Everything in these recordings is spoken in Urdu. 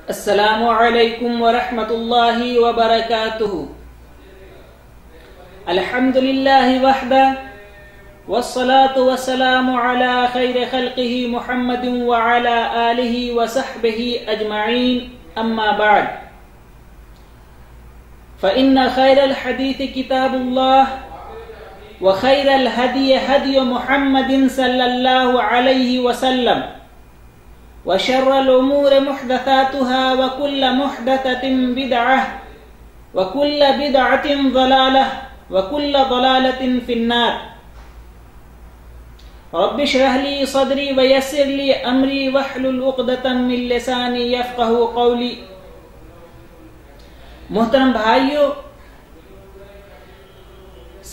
السلام علیکم ورحمۃ اللہ وبرکاتہ۔ الحمد للہ وحدہ والصلاة والسلام علی خیر خلقہ محمد وعلی آلہ وصحبہ اجمعین، اما بعد فإن خیر الحدیث کتاب اللہ وخیر الہدی ہدی محمد صلی اللہ علیہ وسلم وشر الأمور محدثاتها وكل محدثة بدعة وكل بدعة ضلالة وكل ضلالة في النار۔ رب اشرح لي صدري ويسر لي أمري واحلل عقدة من لساني يفقهوا قولي۔ محترم بھائیو،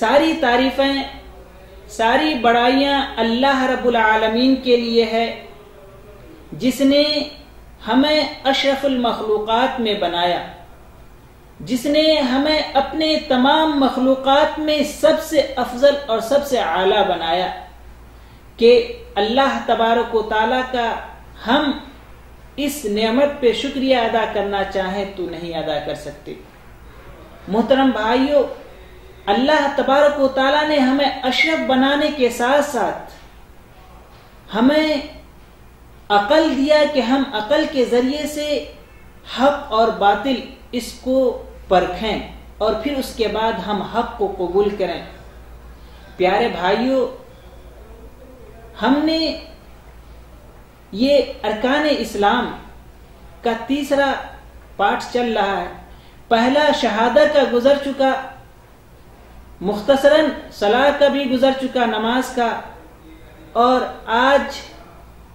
ساری تعریفیں، ساری بڑائیاں اللہ رب العالمین کے لیے ہے، جس نے ہمیں اشرف المخلوقات میں بنایا، جس نے ہمیں اپنے تمام مخلوقات میں سب سے افضل اور سب سے اعلیٰ بنایا کہ اللہ تبارک و تعالیٰ کا ہم اس نعمت پہ شکریہ ادا کرنا چاہیں تو نہیں ادا کر سکتے۔ محترم بھائیو، اللہ تبارک و تعالیٰ نے ہمیں اشرف بنانے کے ساتھ ساتھ ہمیں عقل دیا کہ ہم عقل کے ذریعے سے حق اور باطل اس کو پرکھیں اور پھر اس کے بعد ہم حق کو قبول کریں۔ پیارے بھائیوں، ہم نے یہ ارکان اسلام کا تیسرا پارٹ چل رہا ہے۔ پہلا شہادت کا گزر چکا، مختصراً صلاح کا بھی گزر چکا، نماز کا، اور آج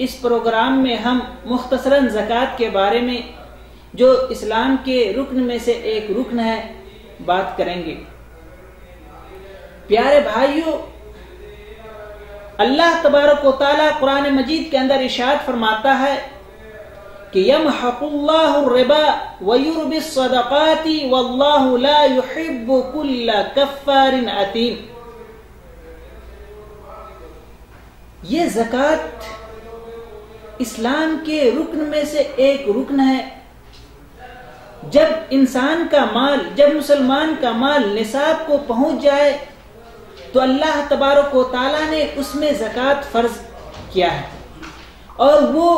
اس پروگرام میں ہم مختصراً زکوٰۃ کے بارے میں، جو اسلام کے رکن میں سے ایک رکن ہے، بات کریں گے۔ پیارے بھائیوں، اللہ تبارک و تعالیٰ قرآن مجید کے اندر ارشاد فرماتا ہے کہ یمحق اللہ الربا ویربی الصدقات واللہ لا یحب کل کفار اثیم۔ یہ زکوٰۃ اسلام کے رکن میں سے ایک رکن ہے۔ جب انسان کا مال، جب مسلمان کا مال نصاب کو پہنچ جائے تو اللہ تبارک و تعالیٰ نے اس میں زکوٰۃ فرض کیا ہے، اور وہ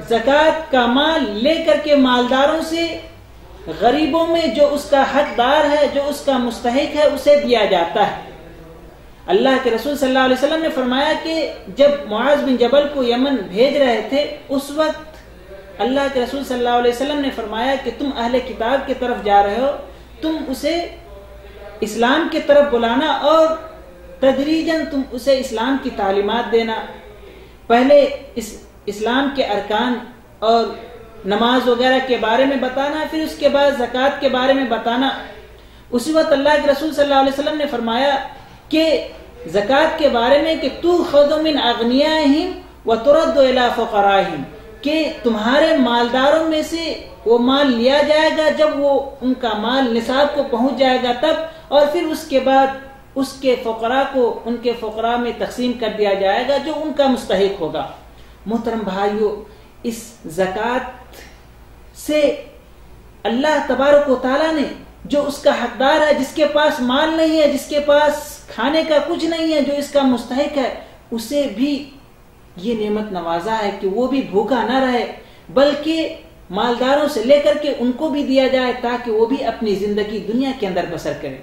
زکوٰۃ کا مال لے کر کے مالداروں سے غریبوں میں جو اس کا حقدار ہے، جو اس کا مستحق ہے، اسے دیا جاتا ہے۔ اللہ کے رسول صلی اللہ علیہ وسلم نے فرمایا کہ جب معاذ بن جبل کو یمن بھیج رہے تھے، اس وقت اللہ کے رسول صلی اللہ علیہ وسلم نے فرمایا کہ تم اہل کتاب کی طرف جا رہے ہو، تم اسے اسلام کی طرف بلانا اور تدریجاً تم اسے اسلام کی تعلیمات دینا۔ پہلے اسلام کے ارکان اور نماز وغیرہ کے بارے میں بتانا، پھر اس کے بعد زکوٰۃ کے بارے میں بتانا۔ اسی وقت اللہ کے رسول صلی اللہ علیہ وسلم نے فرمایا کہ زکوٰۃ کے بارے میں کہ تُؤْخَذُ مِنْ أَغْنِيَائِهِمْ وَتُرَدُّ إِلَىٰ فُقَرَائِهِمْ، کہ تمہارے مالداروں میں سے وہ مال لیا جائے گا جب وہ ان کا مال نصاب کو پہنچ جائے گا تب، اور پھر اس کے بعد اس کے فقراء کو ان کے فقراء میں تقسیم کر دیا جائے گا جو ان کا مستحق ہوگا۔ محترم بھائیو، اس زکوٰۃ سے اللہ تبارک و تعالیٰ نے جو اس کا حقدار ہے، جس کے پاس مال نہیں ہے، جس کے پاس کھانے کا کچھ نہیں ہے، جو اس کا مستحق ہے، اسے بھی یہ نعمت نوازا ہے کہ وہ بھی بھوکا نہ رہے، بلکہ مالداروں سے لے کر کے ان کو بھی دیا جائے تاکہ وہ بھی اپنی زندگی دنیا کے اندر بسر کرے۔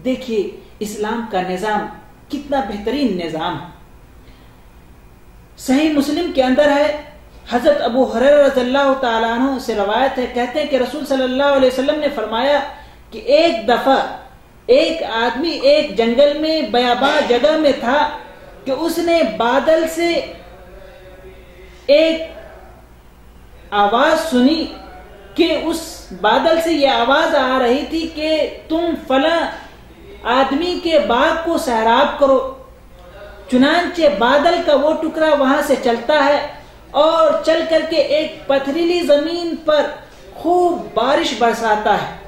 دیکھیے اسلام کا نظام کتنا بہترین نظام ہے۔ صحیح مسلم کے اندر ہے، حضرت ابو ہریرہ رضی اللہ تعالیٰ عنہ سے روایت ہے، کہتے ہیں کہ رسول صلی اللہ علیہ وسلم نے فرمایا کہ ایک دفعہ ایک آدمی ایک جنگل میں بیاباں جگہ میں تھا کہ اس نے بادل سے ایک آواز سنی کہ اس بادل سے یہ آواز آ رہی تھی کہ تم فلاں آدمی کے باغ کو سیراب کرو۔ چنانچہ بادل کا وہ ٹکڑا وہاں سے چلتا ہے اور چل کر کے ایک پتھریلی زمین پر خوب بارش برساتا ہے۔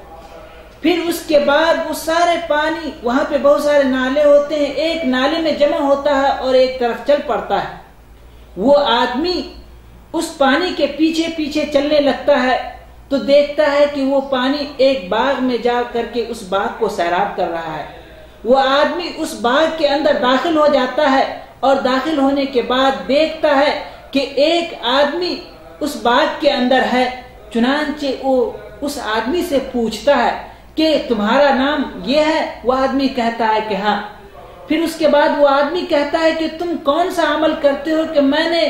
پھر اس کے بعد وہ سارے پانی، وہاں پہ بہت سارے نالے ہوتے ہیں، ایک نالے میں جمع ہوتا ہے اور ایک طرف چل پڑتا ہے۔ وہ آدمی اس پانی کے پیچھے پیچھے چلنے لگتا ہے تو دیکھتا ہے کہ وہ پانی ایک باغ میں جا کر کے اس باغ کو سیراب کر رہا ہے. وہ آدمی اس باغ کے اندر داخل ہو جاتا ہے اور داخل ہونے کے بعد دیکھتا ہے کہ ایک آدمی اس باغ کے اندر ہے. چنانچہ وہ اس آدمی سے پوچھتا ہے کہ تمہارا نام یہ ہے؟ وہ آدمی کہتا ہے کہ ہاں. پھر اس کے بعد وہ آدمی کہتا ہے کہ تم کون سا عمل کرتے ہو کہ میں نے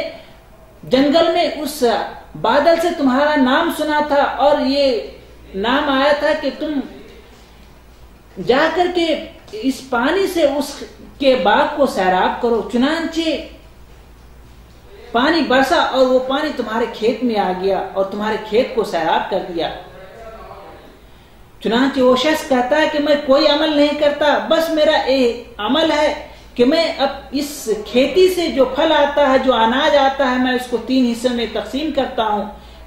جنگل میں اس بادل سے تمہارا نام سنا تھا اور یہ نام آیا تھا کہ تم جا کر کے اس پانی سے اس کے باغ کو سیراب کرو. چنانچہ پانی برسا اور وہ پانی تمہارے کھیت میں آ گیا اور تمہارے کھیت کو سیراب کر دیا. چنانچہ وہ شخص کہتا ہے کہ میں کوئی عمل نہیں کرتا، بس میرا ایک عمل ہے کہ میں اب اس کھیتی سے جو پھل آتا ہے، جو اناج آتا ہے، میں اس کو 3 حصوں میں تقسیم کرتا ہوں.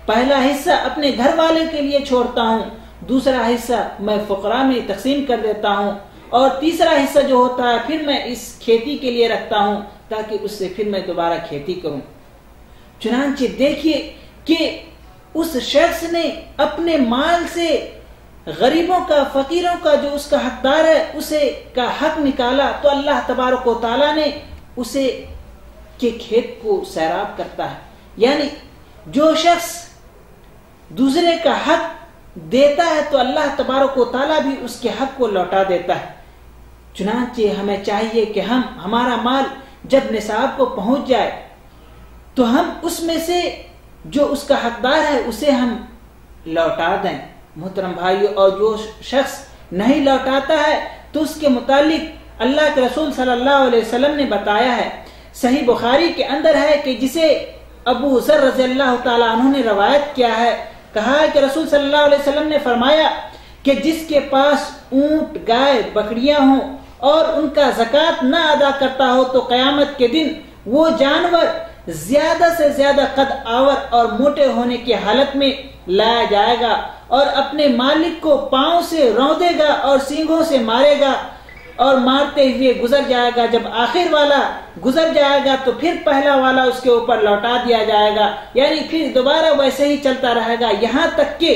پہلا حصہ اپنے گھر والے کے لیے چھوڑتا ہوں، دوسرا حصہ میں فقراء میں تقسیم کر دیتا ہوں، اور تیسرا حصہ جو ہوتا ہے پھر میں اس کھیتی کے لیے رکھتا ہوں تاکہ اس سے پھر میں دوبارہ کھیتی کروں. چنانچہ دیکھیے کہ اس شخص نے اپنے مال سے غریبوں کا، فقیروں کا، جو اس کا حقدار ہے، اسے کا حق نکالا تو اللہ تبارک و تعالیٰ نے اسے کے کھیت کو سیراب کرتا ہے. یعنی جو شخص دوسرے کا حق دیتا ہے تو اللہ تبارک و تعالیٰ بھی اس کے حق کو لوٹا دیتا ہے. چنانچہ ہمیں چاہیے کہ ہمارا مال جب نصاب کو پہنچ جائے تو ہم اس میں سے جو اس کا حقدار ہے اسے ہم لوٹا دیں. محترم بھائیو، اور جو شخص نہیں لوٹاتا ہے تو اس کے متعلق اللہ کے رسول صلی اللہ علیہ وسلم نے بتایا ہے. صحیح بخاری کے اندر ہے کہ جسے ابو ذر رضی اللہ تعالیٰ عنہ نے روایت کیا ہے، کہا ہے کہ رسول صلی اللہ علیہ وسلم نے فرمایا کہ جس کے پاس اونٹ، گائے، بکریاں ہوں اور ان کا زکوٰۃ نہ ادا کرتا ہو تو قیامت کے دن وہ جانور زیادہ سے زیادہ قد آور اور موٹے ہونے کی حالت میں لایا جائے گا اور اپنے مالک کو پاؤں سے روندے گا اور سینگوں سے مارے گا اور مارتے ہوئے گزر جائے گا. جب آخر والا گزر جائے گا تو پھر پہلا والا اس کے اوپر لوٹا دیا جائے گا. یعنی پھر دوبارہ ویسے ہی چلتا رہے گا یہاں تک کہ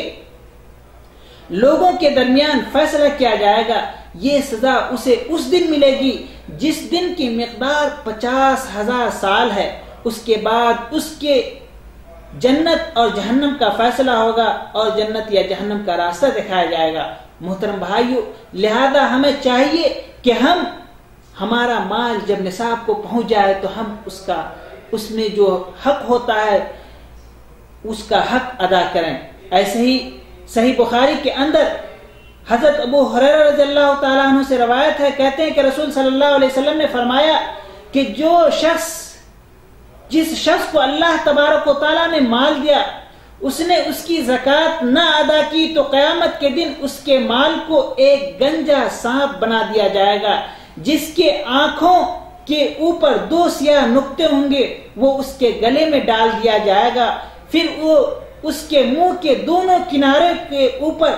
لوگوں کے درمیان فیصلہ کیا جائے گا. یہ سزا اسے اس دن ملے گی جس دن کی مقدار 50,000 سال ہے. اس کے بعد اس کے جنت اور جہنم کا فیصلہ ہوگا اور جنت یا جہنم کا راستہ دکھایا جائے گا. محترم بھائیو، لہذا ہمیں چاہیے کہ ہمارا مال جب نصاب کو پہنچ جائے تو ہم اس میں جو حق ہوتا ہے اس کا حق ادا کریں. ایسے ہی صحیح بخاری کے اندر حضرت ابو ہریرہ رضی اللہ تعالیٰ عنہ سے روایت ہے، کہتے ہیں کہ رسول صلی اللہ علیہ وسلم نے فرمایا کہ جس شخص کو اللہ تبارک و تعالیٰ نے مال دیا اس نے اس کی زکوٰۃ نہ ادا کی تو قیامت کے دن اس کے مال کو ایک گنجا سانپ بنا دیا جائے گا جس کے آنکھوں کے اوپر 2 سیاہ نقطے ہوں گے. وہ اس کے گلے میں ڈال دیا جائے گا، پھر وہ اس کے منہ کے دونوں کنارے کے اوپر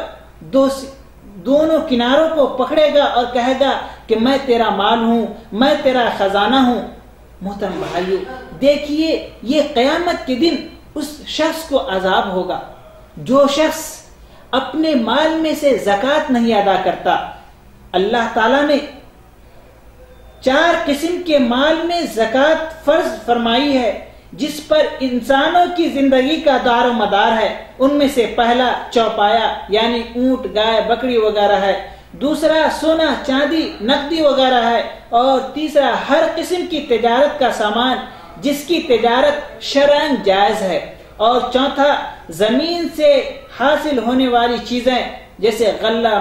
دونوں کناروں کو پکڑے گا اور کہے گا کہ میں تیرا مال ہوں، میں تیرا خزانہ ہوں. محترم بھائیو، دیکھیے یہ قیامت کے دن اس شخص کو عذاب ہوگا جو شخص اپنے مال میں سے زکوٰۃ نہیں ادا کرتا. اللہ تعالیٰ نے 4 قسم کے مال میں زکوٰۃ فرض فرمائی ہے جس پر انسانوں کی زندگی کا دار و مدار ہے. ان میں سے پہلا چوپایا یعنی اونٹ، گائے، بکری وغیرہ ہے، دوسرا سونا، چاندی، نقدی وغیرہ ہے، اور تیسرا ہر قسم کی تجارت کا سامان جس کی تجارت شرعاً جائز ہے، اور چوتھا زمین سے حاصل ہونے والی چیزیں جیسے غلہ،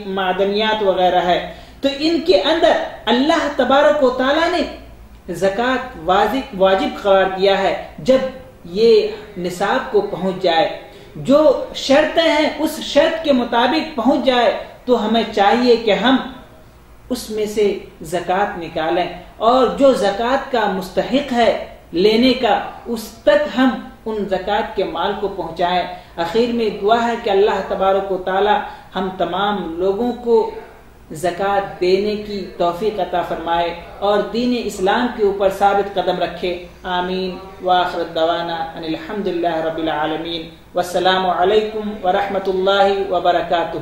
معدنیات وغیرہ ہے. تو ان کے اندر اللہ تبارک و تعالیٰ نے زکوٰۃ واجب قرار دیا ہے جب یہ نصاب کو پہنچ جائے. جو شرطیں ہیں اس شرط کے مطابق پہنچ جائے تو ہمیں چاہیے کہ ہم اس میں سے زکوٰۃ نکالیں، اور جو زکوٰۃ کا مستحق ہے لینے کا اس تک ہم ان زکوٰۃ کے مال کو پہنچائیں. آخر میں دعا ہے کہ اللہ تبارک و تعالی ہم تمام لوگوں کو زکوٰۃ دینے کی توفیق عطا فرمائے اور دین اسلام کے اوپر ثابت قدم رکھے. آمین. وآخر دعوانا ان الحمد للہ رب العالمین. والسلام علیکم ورحمۃ اللہ وبرکاتہ.